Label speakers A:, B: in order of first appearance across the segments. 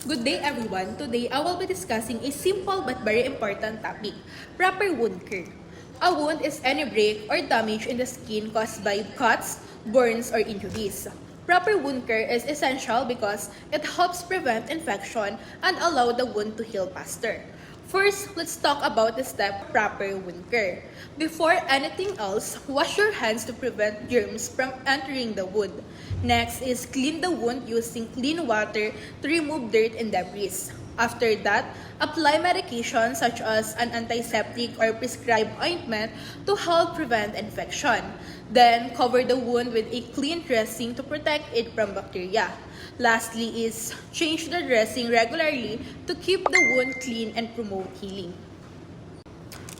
A: Good day everyone. Today I will be discussing a simple but very important topic, proper wound care. A wound is any break or damage in the skin caused by cuts, burns, or injuries. Proper wound care is essential because it helps prevent infection and allow the wound to heal faster. First, let's talk about the step proper wound care. Before anything else, wash your hands to prevent germs from entering the wound. Next is clean the wound using clean water to remove dirt and debris. After that, apply medication such as an antiseptic or prescribed ointment to help prevent infection. Then, cover the wound with a clean dressing to protect it from bacteria. Lastly is change the dressing regularly to keep the wound clean and promote healing.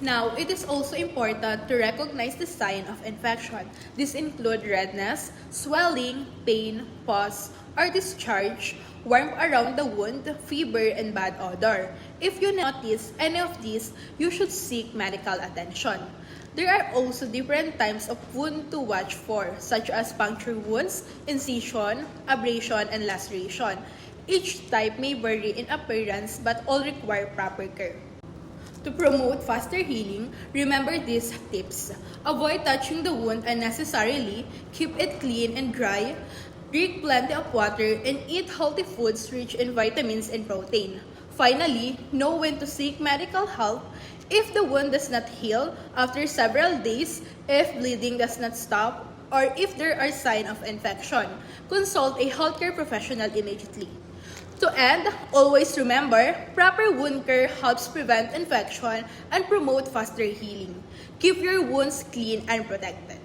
A: Now, it is also important to recognize the sign of infection. These include redness, swelling, pain, pus, or discharge, warmth around the wound, fever, and bad odor. If you notice any of these, you should seek medical attention. There are also different types of wound to watch for, such as puncture wounds, incision, abrasion, and laceration. Each type may vary in appearance but all require proper care. To promote faster healing, remember these tips. Avoid touching the wound unnecessarily, keep it clean and dry, drink plenty of water, and eat healthy foods rich in vitamins and protein. Finally, know when to seek medical help if the wound does not heal after several days, if bleeding does not stop, or if there are signs of infection. Consult a healthcare professional immediately. To end, always remember, proper wound care helps prevent infection and promote faster healing. Keep your wounds clean and protected.